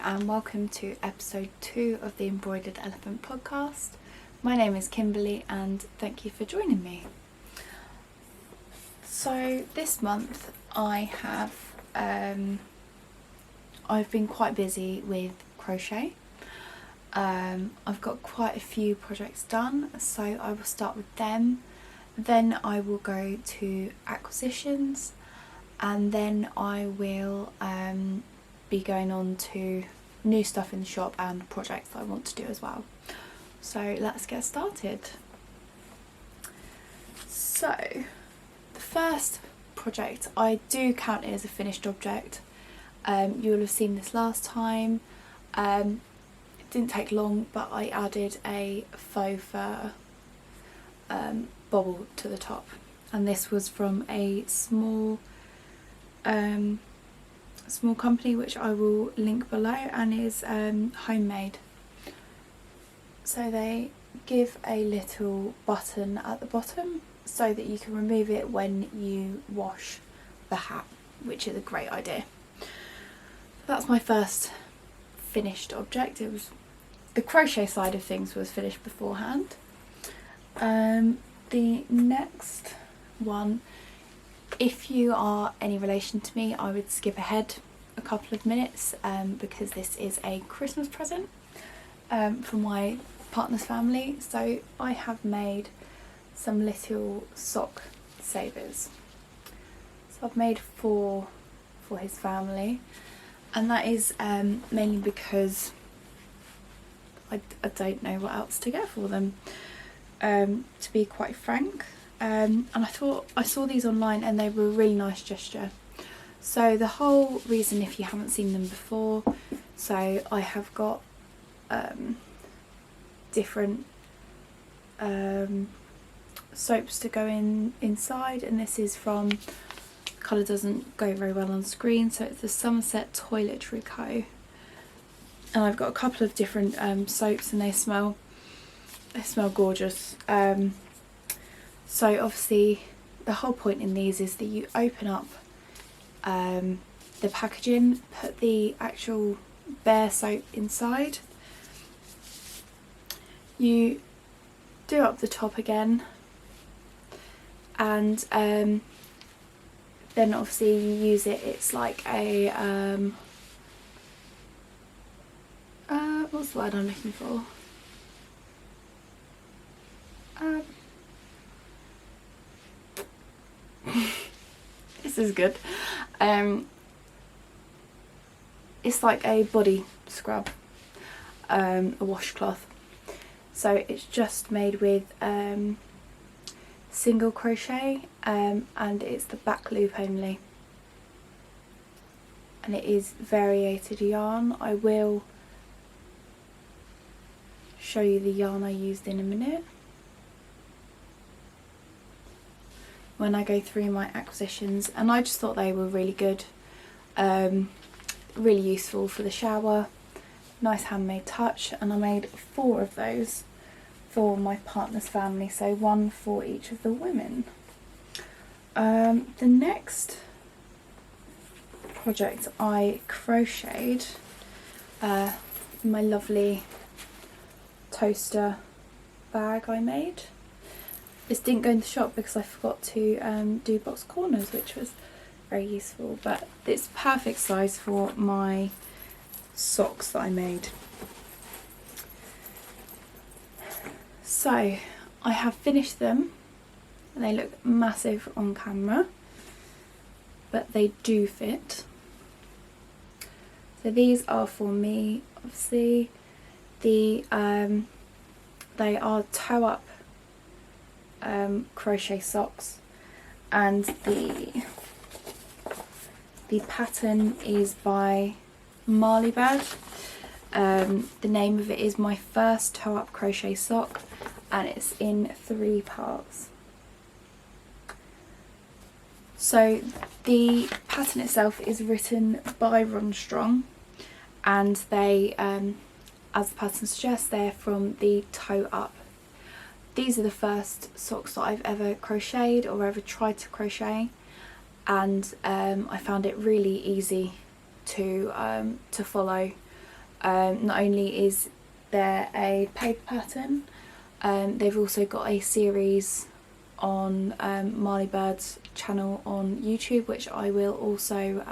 and welcome to episode 2 of the Embroidered Elephant Podcast. My name is Kimberly and thank you for joining me. So this month I've been quite busy with crochet. I've got quite a few projects done, so I will start with them. Then I will go to acquisitions, and then I will be going on to new stuff in the shop and projects that I want to do as well. So let's get started. So the first project, I do count it as a finished object. You will have seen this last time. It didn't take long, but I added a faux fur bobble to the top, and this was from a small company which I will link below, and is homemade. So they give a little button at the bottom so that you can remove it when you wash the hat, which is a great idea. That's my first finished object. It was the crochet side of things was finished beforehand. The next one, if you are any relation to me, I would skip ahead a couple of minutes because this is a Christmas present from my partner's family. So I have made some little sock savers. So I've made 4 for his family, and that is mainly because I don't know what else to get for them, to be quite frank. And I thought I saw these online and they were a really nice gesture. So the whole reason, if you haven't seen them before, so I have got different soaps to go inside, and this is from, colour doesn't go very well on screen, so it's the Somerset Toiletry Co. And I've got a couple of different soaps, and they smell gorgeous. So obviously the whole point in these is that you open up the packaging, put the actual bare soap inside, you do up the top again, and then obviously you use it. It's like a what's the word I'm looking for? This is good. It's like a body scrub, a washcloth. So it's just made with single crochet, and it's the back loop only, and it is variated yarn. I will show you the yarn I used in a minute when I go through my acquisitions, and I just thought they were really good, really useful for the shower, nice handmade touch. And I made 4 of those for my partner's family, so 1 for each of the women. The next project I crocheted, my lovely toaster bag I made. This didn't go in the shop because I forgot to do box corners, which was very useful, but it's perfect size for my socks that I made. So I have finished them, and they look massive on camera, but they do fit. So these are for me, obviously. They are toe up crochet socks, and the pattern is by MarieAndAnne. The name of it is My First Toe Up Crochet Sock, and it's in 3 parts. So the pattern itself is written by Ron Strong, and they, as the pattern suggests, they're from the toe up. These are the first socks that I've ever crocheted or ever tried to crochet, and I found it really easy to follow. Not only is there a paper pattern, they've also got a series on Marley Bird's channel on YouTube, which I will also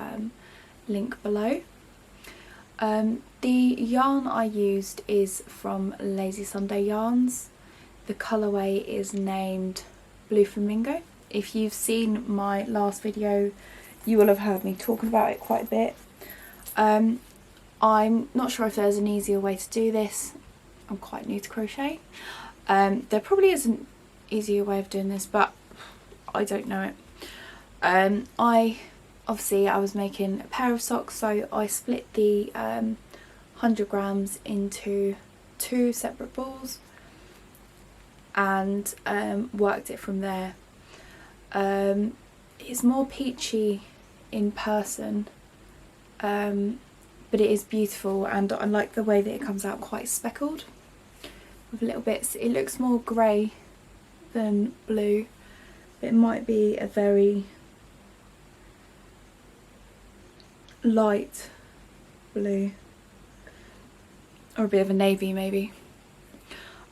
link below. The yarn I used is from Lazy Sunday Yarns. The colourway is named Blue Flamingo. If you've seen my last video, you will have heard me talking about it quite a bit. I'm not sure if there's an easier way to do this. I'm quite new to crochet. There probably is an easier way of doing this, but I don't know it. I was making a pair of socks, so I split the 100 grams into 2 separate balls and worked it from there. It's more peachy in person, but it is beautiful, and I like the way that it comes out quite speckled with little bits. It looks more grey than blue, but it might be a very light blue or a bit of a navy maybe.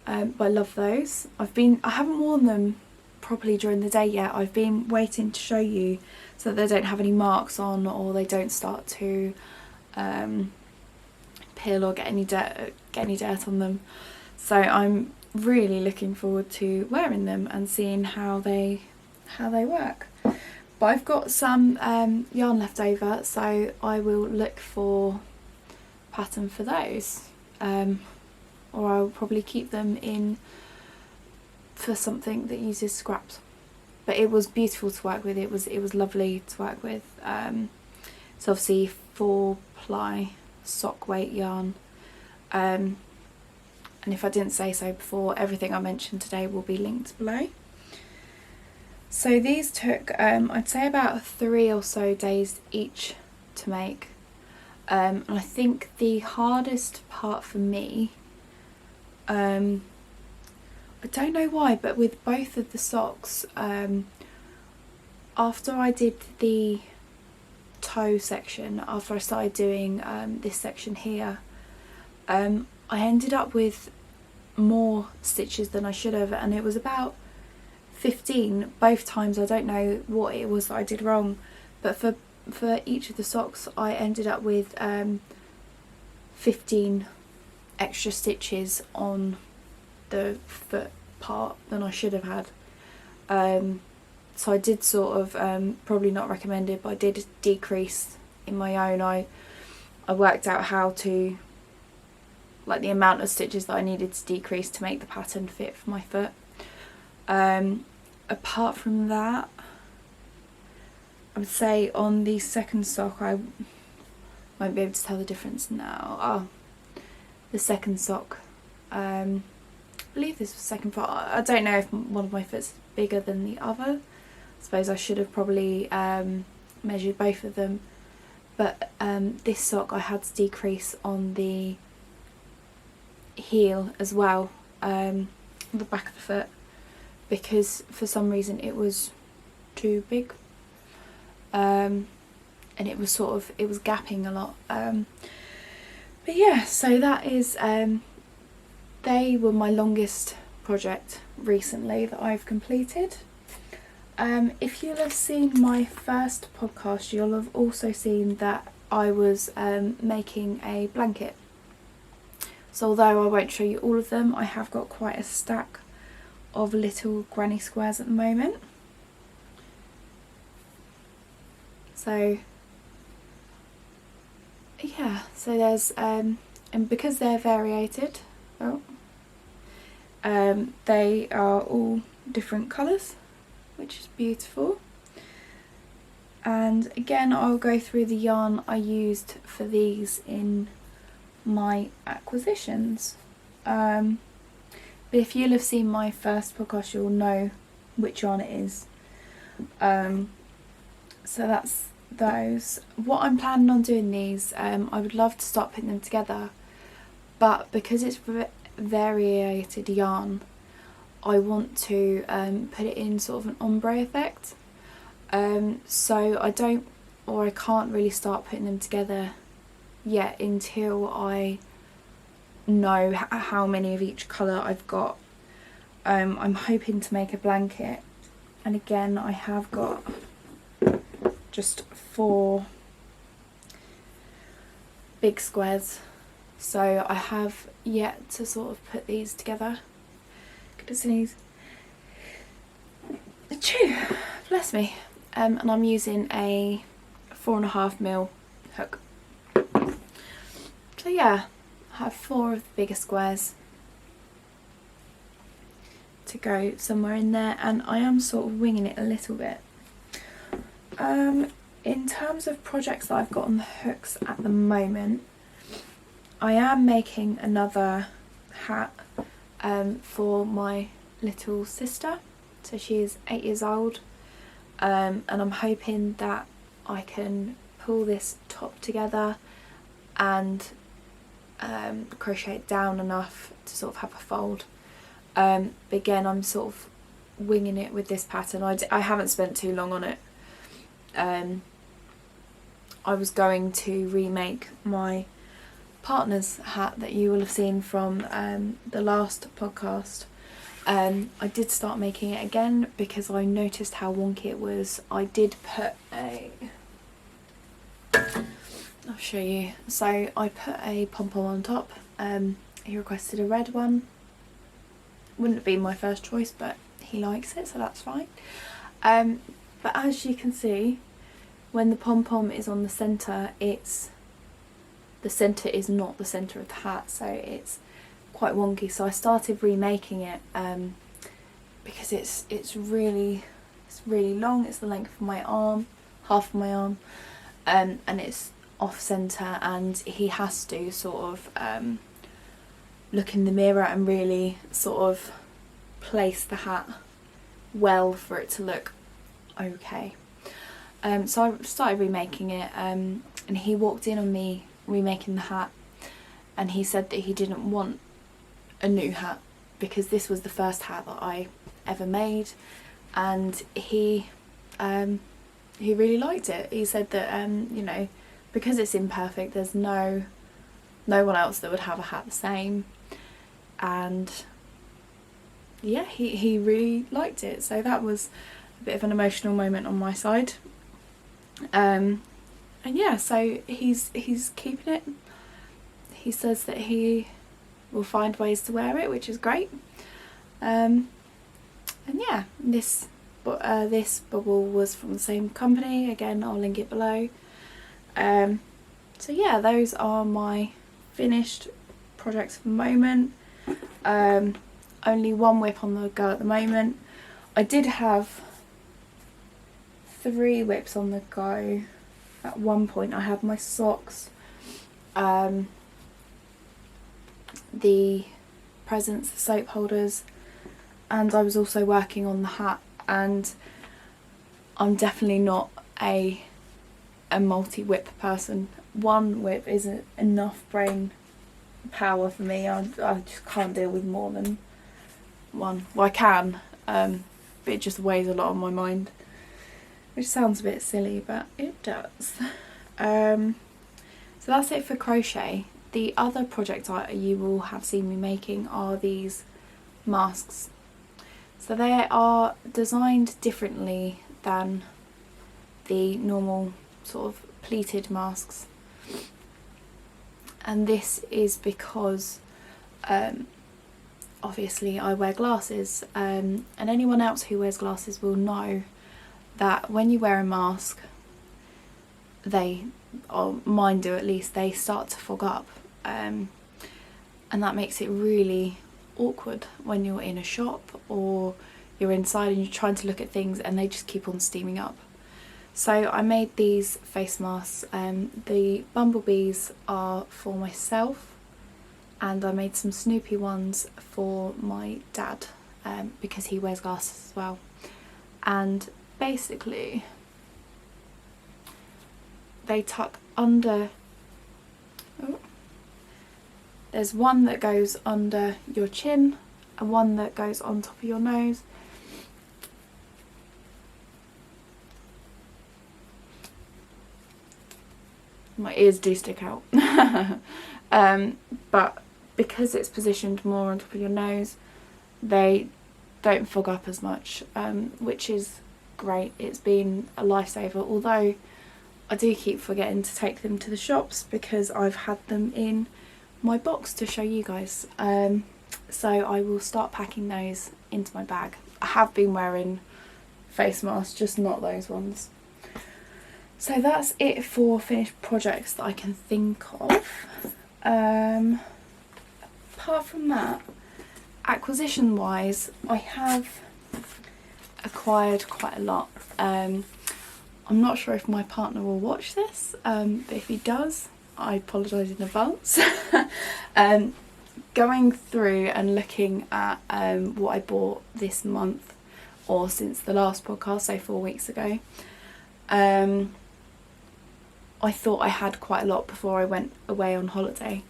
But I love those. I haven't worn them properly during the day yet. I've been waiting to show you so that they don't have any marks on, or they don't start to peel or get any dirt on them. So I'm really looking forward to wearing them and seeing how they work. But I've got some yarn left over, so I will look for pattern for those, or I'll probably keep them in for something that uses scraps. But it was beautiful to work with. It was lovely to work with. It's obviously 4-ply sock weight yarn, and if I didn't say so before, everything I mentioned today will be linked below. So these took I'd say about 3 or so days each to make, and I think the hardest part for me, I don't know why, but with both of the socks, after I did the toe section, after I started doing this section here, I ended up with more stitches than I should have, and it was about 15 both times. I don't know what it was that I did wrong, but for each of the socks I ended up with 15 extra stitches on the foot part than I should have had. So I did sort of, probably not recommended, but I did decrease in my own. I worked out how to, like, the amount of stitches that I needed to decrease to make the pattern fit for my foot. Apart from that, I would say on the second sock, I won't be able to tell the difference now. Oh, the second sock, I believe this was the second foot. I don't know if one of my foot's bigger than the other. I suppose I should have probably measured both of them. But this sock I had to decrease on the heel as well, on the back of the foot, because for some reason it was too big, and it was gapping a lot. But yeah, so that is, they were my longest project recently that I've completed. If you'll have seen my first podcast, you'll have also seen that I was making a blanket. So although I won't show you all of them, I have got quite a stack of little granny squares at the moment. So yeah, so there's and because they're variated, they are all different colours, which is beautiful. And again, I'll go through the yarn I used for these in my acquisitions. But if you'll have seen my first podcast, you'll know which yarn it is. So that's those. What I'm planning on doing these, I would love to start putting them together, but because it's variated yarn, I want to put it in sort of an ombre effect. So I can't really start putting them together yet until I know how many of each colour I've got. I'm hoping to make a blanket, and again I have got just 4 big squares, so I have yet to sort of put these together. Goodness knees. Achoo, bless me. And I'm using a 4.5mm hook. So yeah, I have 4 of the bigger squares to go somewhere in there, and I am sort of winging it a little bit. In terms of projects that I've got on the hooks at the moment, I am making another hat for my little sister. So she is 8 years old, and I'm hoping that I can pull this top together and crochet it down enough to sort of have a fold. But again, I'm sort of winging it with this pattern. I haven't spent too long on it. I was going to remake my partner's hat that you will have seen from the last podcast. I did start making it again because I noticed how wonky it was. I did put I'll show you. So I put a pom-pom on top. He requested a red one. Wouldn't have been my first choice, but he likes it, so that's fine. But as you can see, when the pom-pom is on the centre, the centre is not the centre of the hat, so it's quite wonky. So I started remaking it because it's really long. It's the length of my arm, half of my arm, and it's off centre, and he has to sort of look in the mirror and really sort of place the hat well for it to look okay. So I started remaking it, and he walked in on me remaking the hat, and he said that he didn't want a new hat because this was the first hat that I ever made, and he really liked it. He said that you know, because it's imperfect, there's no one else that would have a hat the same, and yeah, he really liked it. So that was a bit of an emotional moment on my side. And yeah, so he's keeping it. He says that he will find ways to wear it, which is great. And yeah, this bubble was from the same company. Again, I'll link it below. So yeah, those are my finished projects for the moment. Only one whip on the go at the moment. I did have 3 whips on the go at one point. I had my socks, the presents, the soap holders, and I was also working on the hat. And I'm definitely not a multi-whip person. One whip isn't enough brain power for me. I just can't deal with more than one. Well, I can, but it just weighs a lot on my mind, which sounds a bit silly, but it does. So that's it for crochet. The other project you will have seen me making are these masks. So they are designed differently than the normal sort of pleated masks, and this is because obviously I wear glasses, and anyone else who wears glasses will know that when you wear a mask, or mine do at least, they start to fog up, and that makes it really awkward when you're in a shop or you're inside and you're trying to look at things and they just keep on steaming up. So I made these face masks. The bumblebees are for myself, and I made some Snoopy ones for my dad because he wears glasses as well. And basically they tuck under. There's one that goes under your chin and one that goes on top of your nose. My ears do stick out. But because it's positioned more on top of your nose, they don't fog up as much, which is great. It's been a lifesaver, although I do keep forgetting to take them to the shops because I've had them in my box to show you guys. So I will start packing those into my bag. I have been wearing face masks, just not those ones. So that's it for finished projects that I can think of. Apart from that, acquisition wise, I have acquired quite a lot. I'm not sure if my partner will watch this, but if he does, I apologise in advance. Going through and looking at what I bought this month, or since the last podcast, so 4 weeks ago, I thought I had quite a lot before I went away on holiday.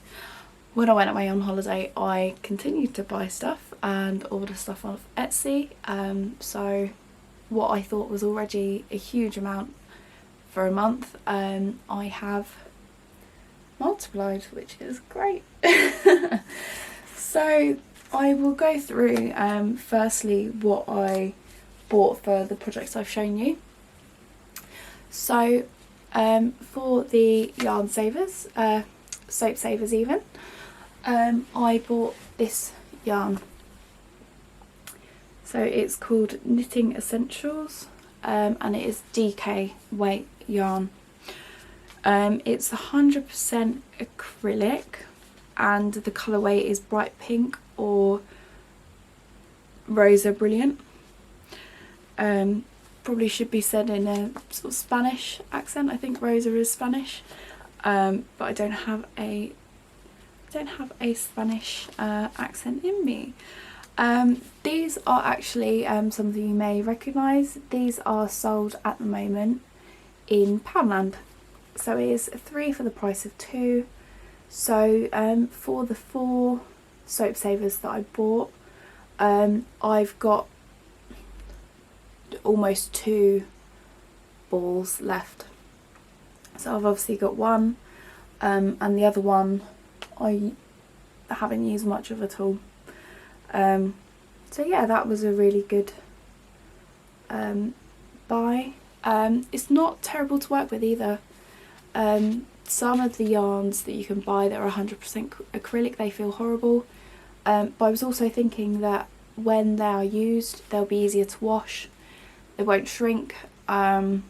When I went away on holiday, I continued to buy stuff and order stuff off Etsy, so what I thought was already a huge amount for a month, I have multiplied, which is great. So I will go through firstly what I bought for the projects I've shown you. So for the yarn savers, soap savers even, I bought this yarn. So it's called Knitting Essentials, and it is DK weight yarn. It's 100% acrylic, and the colourway is bright pink or Rosa Brilliant. Probably should be said in a sort of Spanish accent. I think Rosa is Spanish, but I don't have a Spanish accent in me. These are actually something you may recognise. These are sold at the moment in Poundland. So it is 3 for the price of 2. So for the 4 soap savers that I bought, I've got almost 2 balls left. So I've obviously got one, and the other one I haven't used much of at all. So yeah, that was a really good buy. It's not terrible to work with either. Some of the yarns that you can buy that are 100% acrylic, they feel horrible, but I was also thinking that when they are used, they'll be easier to wash, they won't shrink. Yeah,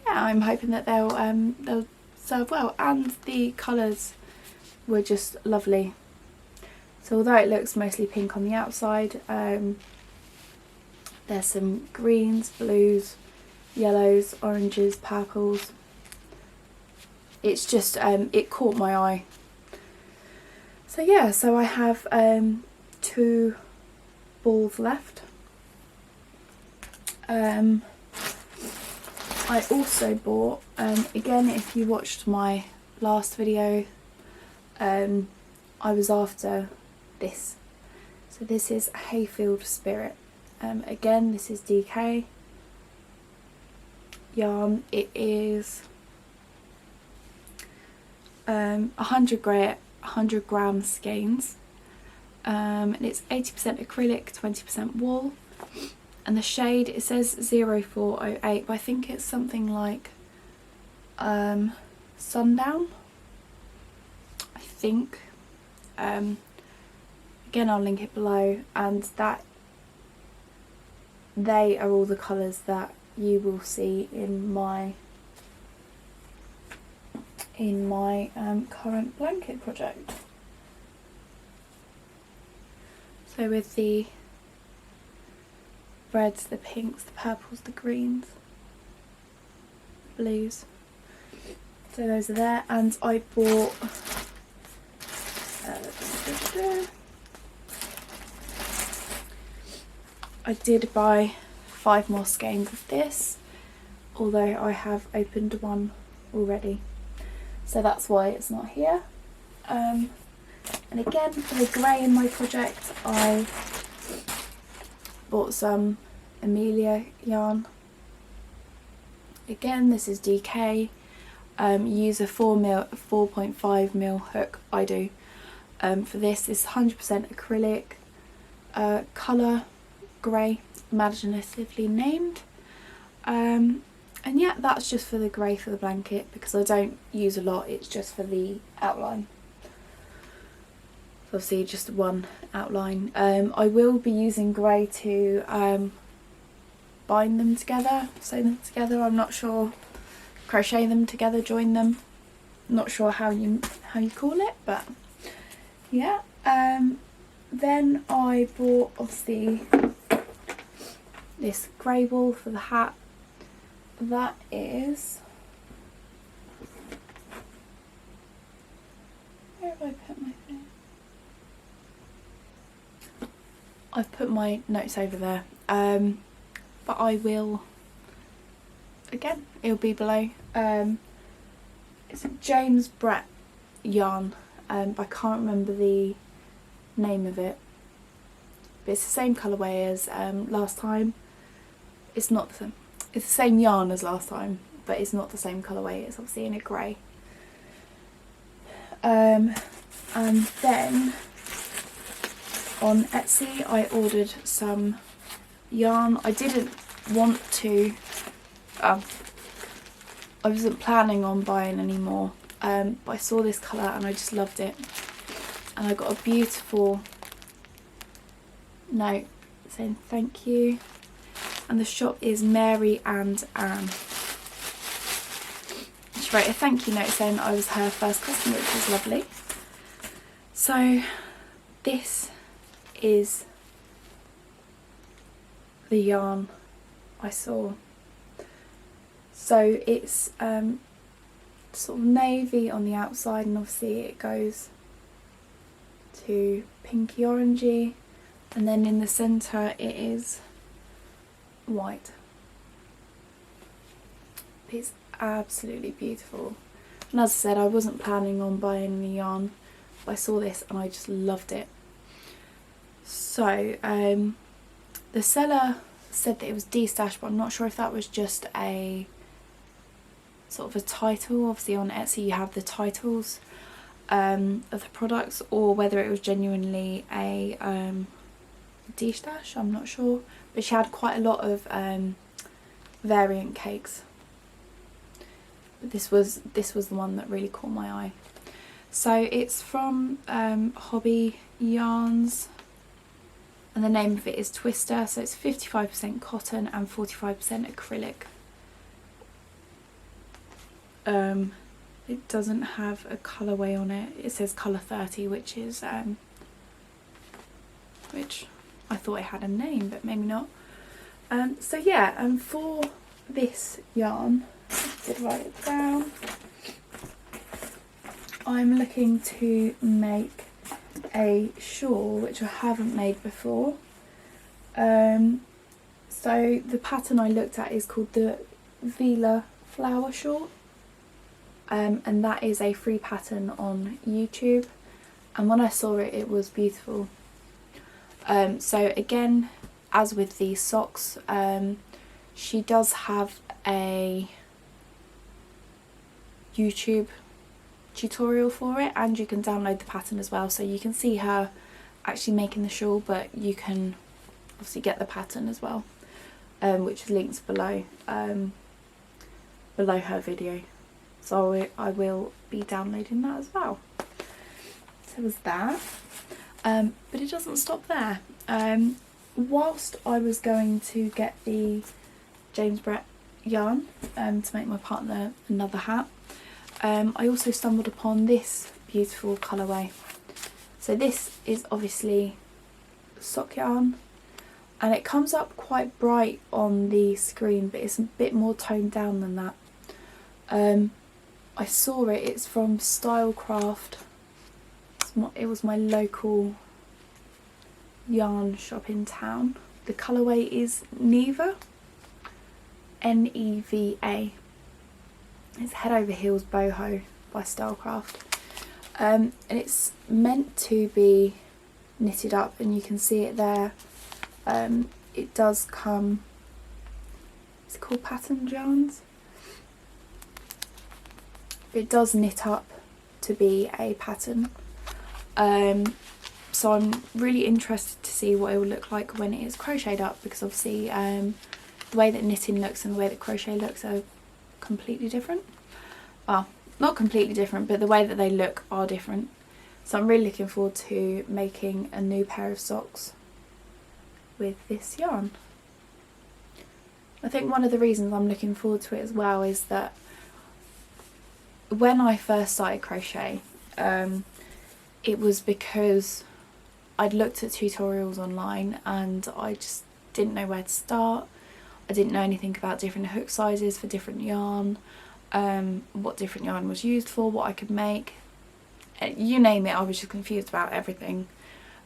I'm hoping that they'll serve well, and the colours were just lovely. So although it looks mostly pink on the outside, there's some greens, blues, yellows, oranges, purples. It's just, it caught my eye. So yeah, so I have 2 balls left. I also bought, again, if you watched my last video, I was after this. So this is Hayfield Spirit. Again, this is DK yarn. It is 100 gram skeins, and it's 80% acrylic, 20% wool, and the shade, it says 0408, but I think it's something like Sundown, I think. Again, I'll link it below, and that they are all the colours that you will see in my current blanket project. So with the reds, the pinks, the purples, the greens, blues, so those are there. And I bought I did buy 5 more skeins of this, although I have opened one already, so that's why it's not here. And again, for the grey in my project, I bought some Amelia yarn. Again, this is DK. Use a 4.5mm hook, I do, for this. It's 100% acrylic, colour grey, imaginatively named. And yeah, that's just for the grey for the blanket, because I don't use a lot, it's just for the outline. Obviously just one outline. I will be using grey to bind them together, sew them together. I'm not sure, crochet them together, join them. Not sure how you call it, but yeah. Then I bought obviously this grey wool for the hat. That is, where have I put my thing? I've put my notes over there, but I will, again, it'll be below. It's a James Brett yarn, but I can't remember the name of it. But it's the same colourway as last time. It's not the same. It's the same yarn as last time, but it's not the same colourway. It's obviously in a grey. And then on Etsy I ordered some yarn. I didn't want to, I wasn't planning on buying any more, but I saw this colour and I just loved it. And I got a beautiful note saying thank you. And the shop is MarieAndAnne. She wrote a thank you note saying I was her first customer, which was lovely. So this is the yarn I saw. So it's sort of navy on the outside, and obviously it goes to pinky orangey, and then in the centre it is white. It's absolutely beautiful, and as I said, I wasn't planning on buying the yarn, but I saw this and I just loved it. So the seller said that it was destashed, but I'm not sure if that was just a sort of a title. Obviously on Etsy you have the titles of the products, or whether it was genuinely a destash, I'm not sure. But she had quite a lot of variant cakes, but this was the one that really caught my eye. So it's from Hobbii yarns, and the name of it is Twister. So it's 55% cotton and 45% acrylic. It doesn't have a colourway on it. It says colour 30, which is which I thought it had a name, but maybe not. So yeah, and for this yarn, I did write it down. I'm looking to make a shawl, which I haven't made before. So the pattern I looked at is called the Vela Flower Shawl. And that is a free pattern on YouTube, and when I saw it, it was beautiful. So again, as with these socks, she does have a YouTube tutorial for it, and you can download the pattern as well, so you can see her actually making the shawl, but you can obviously get the pattern as well, which is linked below below her video. So I will be downloading that as well. So there's that. But it doesn't stop there. Whilst I was going to get the James Brett yarn to make my partner another hat, I also stumbled upon this beautiful colourway. So this is obviously sock yarn, and it comes up quite bright on the screen, but it's a bit more toned down than that. I saw it, it's from Stylecraft. It was my local yarn shop in town. The colourway is Neva, N-E-V-A. It's Head Over Heels Boho by Stylecraft. And it's meant to be knitted up, and you can see it there. It does come, it's called patterned yarns. It does knit up to be a pattern. So I'm really interested to see what it will look like when it is crocheted up, because obviously the way that knitting looks and the way that crochet looks are completely different. Well, not completely different, but the way that they look are different. So I'm really looking forward to making a new pair of socks with this yarn. I think one of the reasons I'm looking forward to it as well is that when I first started crochet, it was because I'd looked at tutorials online and I just didn't know where to start. I didn't know anything about different hook sizes for different yarn, what different yarn was used for, what I could make. You name it, I was just confused about everything.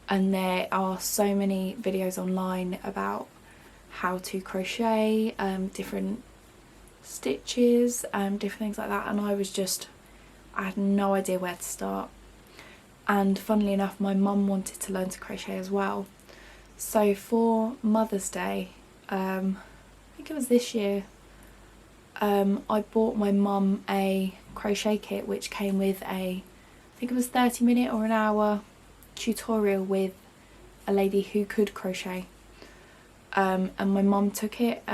And there are so many videos online about how to crochet, different stitches, different things like that, and I had no idea where to start. And funnily enough, my mum wanted to learn to crochet as well. So for Mother's Day, I think it was this year, I bought my mum a crochet kit which came with I think it was 30-minute or an hour tutorial with a lady who could crochet. And my mum took it.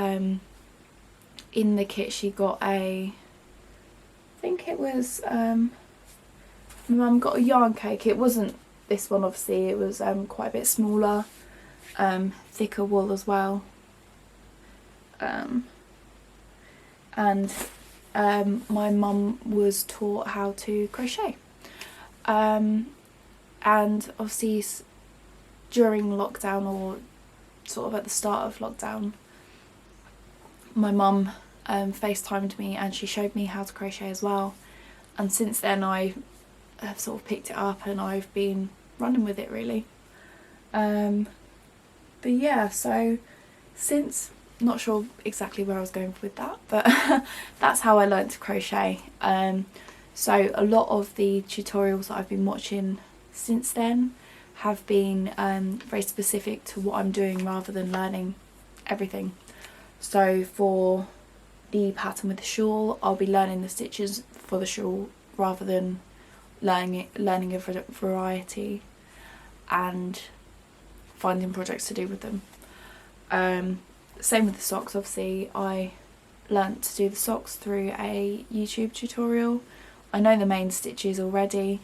In the kit she got I think it was, my mum got a yarn cake. It wasn't this one obviously, it was quite a bit smaller, thicker wool as well. And my mum was taught how to crochet. And obviously during lockdown, or sort of at the start of lockdown, my mum FaceTimed me and she showed me how to crochet as well. And since then I have sort of picked it up and I've been running with it really. But yeah, so since, not sure exactly where I was going with that, but that's how I learned to crochet. So a lot of the tutorials that I've been watching since then have been very specific to what I'm doing rather than learning everything. So for the pattern with the shawl, I'll be learning the stitches for the shawl rather than learning a variety and finding projects to do with them. Same with the socks. Obviously I learnt to do the socks through a YouTube tutorial. I know the main stitches already,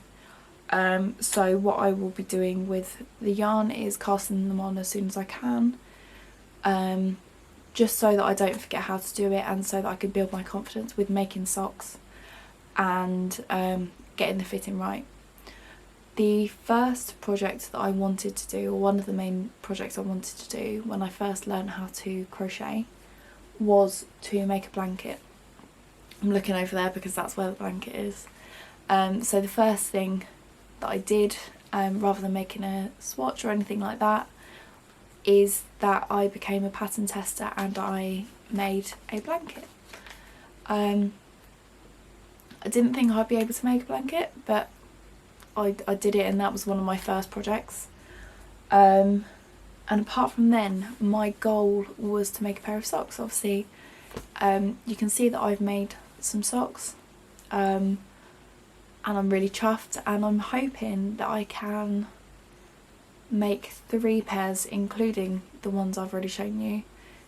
so what I will be doing with the yarn is casting them on as soon as I can, just so that I don't forget how to do it and so that I can build my confidence with making socks and getting the fitting right. The first project that I wanted to do, or one of the main projects I wanted to do when I first learned how to crochet, was to make a blanket. I'm looking over there because that's where the blanket is. So the first thing that I did, rather than making a swatch or anything like that, is that I became a pattern tester and I made a blanket. I didn't think I'd be able to make a blanket, but I did it, and that was one of my first projects. And apart from then, my goal was to make a pair of socks. Obviously, you can see that I've made some socks, and I'm really chuffed, and I'm hoping that I can make 3 pairs, including the ones I've already shown you,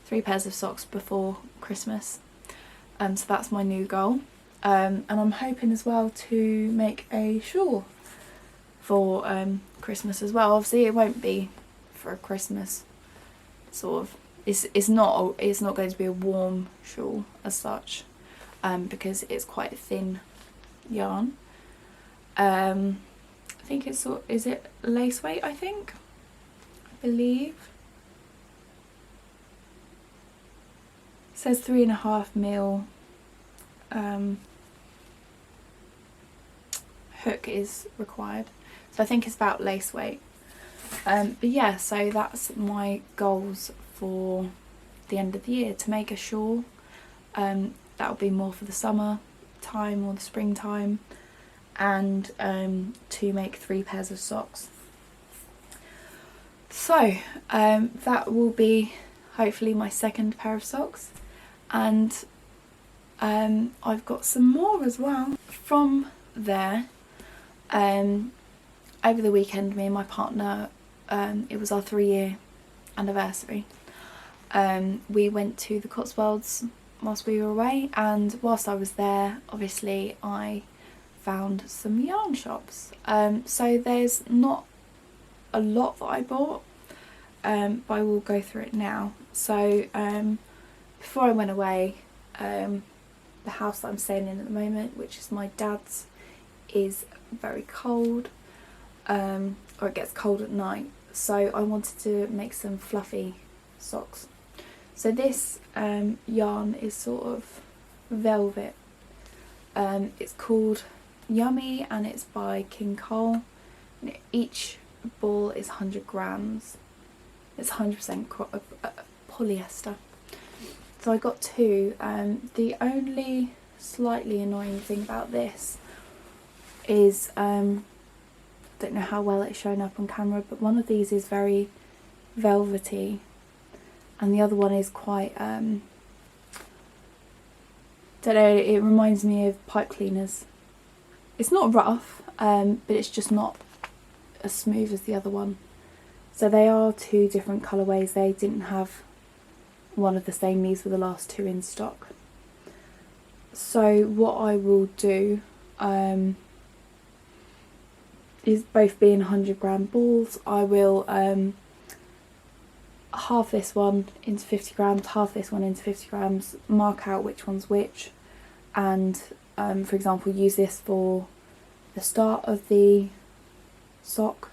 3 pairs of socks before Christmas. So that's my new goal. And I'm hoping as well to make a shawl for Christmas as well. Obviously it won't be for a Christmas sort of, it's not going to be a warm shawl as such, because it's quite a thin yarn. I think it's is it lace weight, I believe. It says 3.5mm hook is required, so I think it's about lace weight. But yeah, so that's my goals for the end of the year, to make a shawl. That'll be more for the summer time or the springtime, and to make 3 pairs of socks. So that will be hopefully my second pair of socks, and I've got some more as well. From there, over the weekend, me and my partner, it was our 3-year anniversary. We went to the Cotswolds whilst we were away, and whilst I was there, obviously I found some yarn shops. So there's not a lot that I bought, but I will go through it now. So before I went away, the house that I'm staying in at the moment, which is my dad's, is very cold, or it gets cold at night, so I wanted to make some fluffy socks. So this yarn is sort of velvet. It's called Yummy and it's by King Cole. And each ball is 100 grams. It's 100% polyester. So I got 2. The only slightly annoying thing about this is, don't know how well it's shown up on camera, but one of these is very velvety and the other one is quite, don't know, it reminds me of pipe cleaners. It's not rough, but it's just not as smooth as the other one. So they are 2 different colourways. They didn't have one of the same. These were the last 2 in stock. So what I will do is, both being 100 gram balls, I will half this one into 50 grams, half this one into 50 grams, mark out which one's which, and for example use this for the start of the sock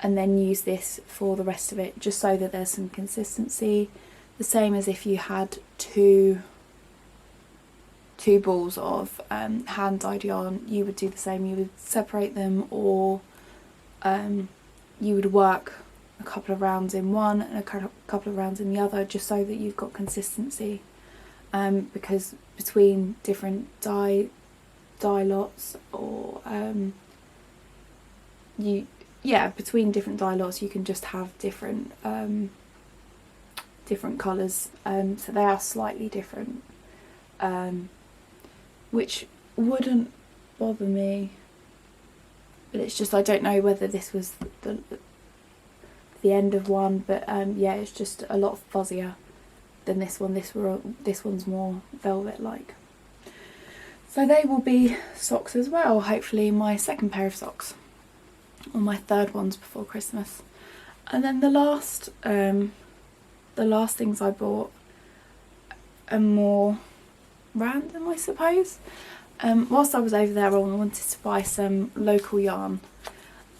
and then use this for the rest of it, just so that there's some consistency. The same as if you had two balls of hand dyed yarn, you would do the same. You would separate them, or you would work a couple of rounds in one and a couple of rounds in the other, just so that you've got consistency, because between different dye lots, or between different dye lots you can just have different colours, so they are slightly different, which wouldn't bother me, but it's just I don't know whether this was the end of one, but yeah, it's just a lot fuzzier than this one. This one's more velvet like. So they will be socks as well, hopefully my second pair of socks, or my third ones before Christmas. And then the last things I bought are more random, I suppose. Whilst I was over there, I wanted to buy some local yarn,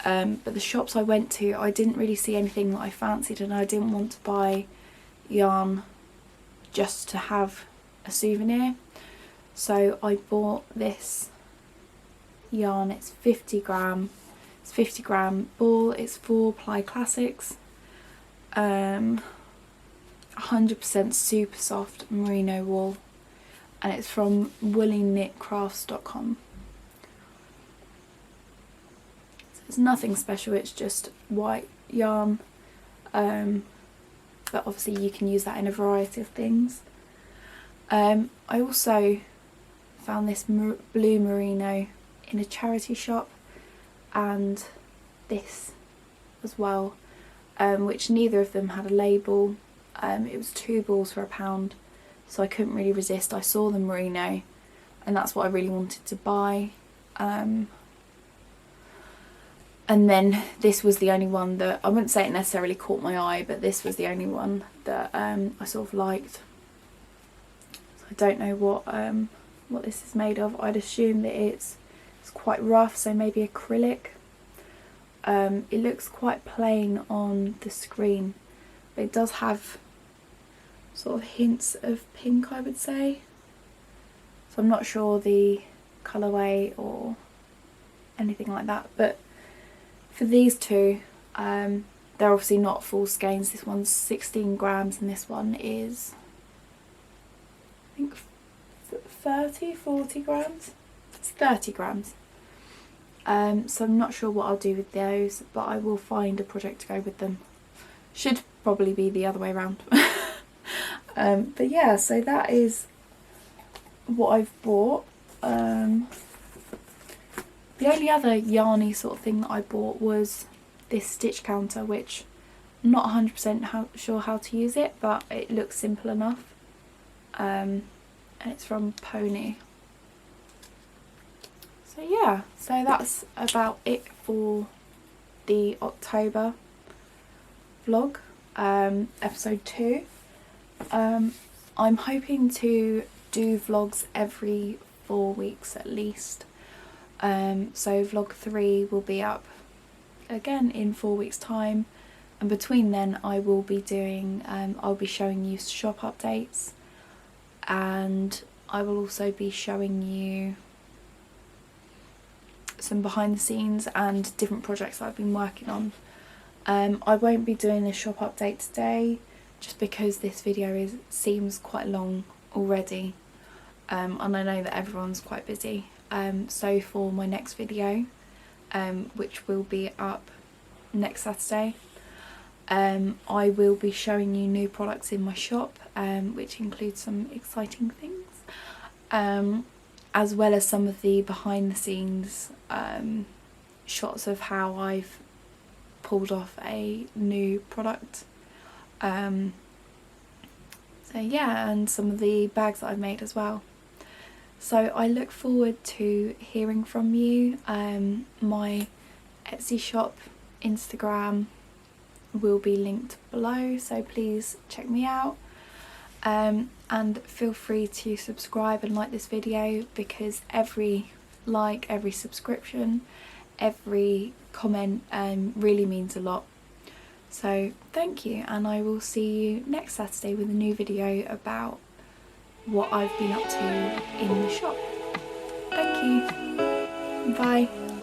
but the shops I went to, I didn't really see anything that I fancied, and I didn't want to buy yarn just to have a souvenir. So I bought this yarn. It's 50 gram. It's 50 gram ball. It's 4-ply classics. 100% super soft merino wool, and it's from woolyknitcrafts.com. So it's nothing special, it's just white yarn, but obviously you can use that in a variety of things. I also found this blue merino in a charity shop, and this as well, which neither of them had a label. It was 2 balls for £1, so I couldn't really resist. I saw the merino and that's what I really wanted to buy, and then this was the only one that, I wouldn't say it necessarily caught my eye, but this was the only one that I sort of liked. So I don't know what this is made of. I'd assume that it's quite rough, so maybe acrylic. It looks quite plain on the screen, but it does have sort of hints of pink, I would say. So I'm not sure the colourway or anything like that, but for these two, they're obviously not full skeins. This one's 16 grams and this one is, I think, 40 grams. It's 30 grams. So I'm not sure what I'll do with those, but I will find a project to go with them. Should probably be the other way around. But yeah, so that is what I've bought. The only other yarny sort of thing that I bought was this stitch counter, which I'm not 100% sure how to use it, but it looks simple enough. And it's from Pony. So yeah, so that's about it for the October vlog, episode 2. I'm hoping to do vlogs every 4 weeks at least. So vlog 3 will be up again in 4 weeks time, and between then I will be doing, I'll be showing you shop updates, and I will also be showing you some behind the scenes and different projects that I've been working on. I won't be doing a shop update today just because this video seems quite long already, and I know that everyone's quite busy. So for my next video, which will be up next Saturday, I will be showing you new products in my shop, which includes some exciting things, as well as some of the behind the scenes shots of how I've pulled off a new product. So yeah, and some of the bags that I've made as well. So I look forward to hearing from you. My Etsy shop, Instagram will be linked below, so please check me out. And feel free to subscribe and like this video, because every like, every subscription, every comment really means a lot. So thank you, and I will see you next Saturday with a new video about what I've been up to in the shop. Thank you. Bye.